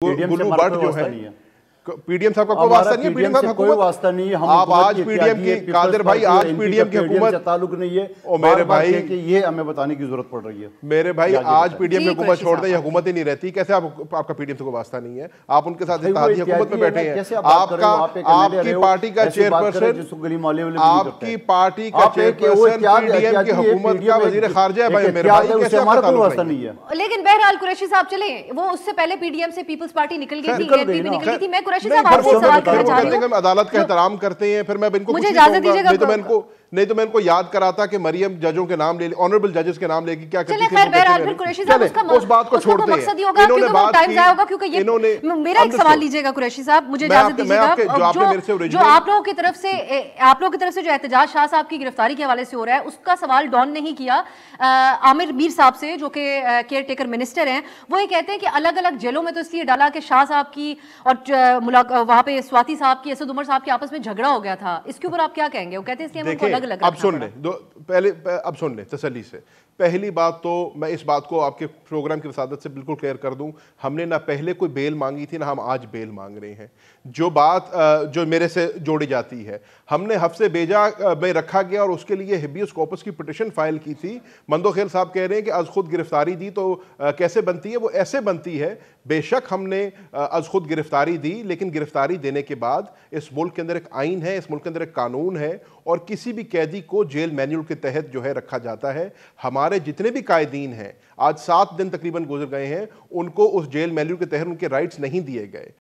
गुल्लू भट्ट जो है पीडीएम साहब का कोई वास्ता नहीं है, पीडीएम साहब कोई वास्ता नहीं है। आप आज पीडीएम की कादिर भाई आज पीडीएम की हुकूमत ताल्लुक नहीं है। और मेरे भाई कि ये हमें बताने की जरूरत पड़ रही है। मेरे भाई आज पीडीएम की हुकूमत छोड़ दें, हुकूमत ही नहीं रहती। कैसे आपका पीडीएम से कोई वास्ता नहीं है? आप उनके साथ इत्तेहादी हुकूमत में बैठे हैं। आपकी पार्टी का चेयरपर्सन, आपकी पार्टी का चेयरपर्सन पीडीएम की हुकूमत का वजीर खारजा है भाई मेरे भाई, कैसे हमारा कोई वास्ता नहीं है? लेकिन बहरहाल कुरैशी साहब चले, वो उससे पहले पीडीएम से पीपल्स पार्टी निकल गई थी, एनपीपी निकल गई थी। मैं कुरैशी साहब आपसे सवाल करना चाह रही हूं। अदालत का एहतराम करते हैं, फिर मैं इनको मुझे इजाजत दीजिएगा। नहीं तो मैं इनको याद कराता कि मरियम जजों के नाम ले, ऑनरेबल जजेस के नाम लेके क्या करती थी। खैर बहरहाल फिर कुरैशी साहब उस बात को छोड़ते हैं। मकसद ही होगा क्योंकि वो टाइम जाया होगा, क्योंकि ये मेरा एक सवाल लीजिएगा कुरैशी साहब, मुझे इजाजत दीजिएगा। जो आप लोगों की तरफ से जो एहतजाज शाह साहब की गिरफ्तारी के हवाले से हो रहा है, उसका सवाल डॉन नहीं किया आमिर मीर साहब से, जो कि केयर टेकर मिनिस्टर हैं। वो ये कहते हैं कि अलग अलग जेलों में तो इसलिए डाला कि शाह साहब की और वहां पे स्वाति साहब की, असद उमर साहब के आपस में झगड़ा हो गया था। इसके ऊपर आप क्या कहेंगे? वो कहते हैं इसलिए हम उनको अलग अलग। अब सुन ले अब सुन ले तसल्ली से। पहली बात तो मैं इस बात को आपके प्रोग्राम की वसादत से बिल्कुल क्लियर कर दूं, हमने ना पहले कोई बेल मांगी थी, ना हम आज बेल मांग रहे हैं। जो बात जो मेरे से जोड़ी जाती है, हमने हफ्ते बेजा में रखा गया और उसके लिए हिबियस कॉर्पस की पिटिशन फाइल की थी। मंदो खेल साहब कह रहे हैं कि आज खुद गिरफ्तारी दी तो कैसे बनती है? वो ऐसे बनती है, बेशक हमने आज खुद गिरफ्तारी दी, लेकिन गिरफ्तारी देने के बाद इस मुल्क के अंदर एक आइन है, इस मुल्क के अंदर एक कानून है और किसी भी कैदी को जेल मैन्यूल के तहत जो है रखा जाता है। हमारे जितने भी कायदीन हैं, आज 7 दिन तकरीबन गुजर गए हैं, उनको उस जेल मैन्यूल के तहत उनके राइट्स नहीं दिए गए।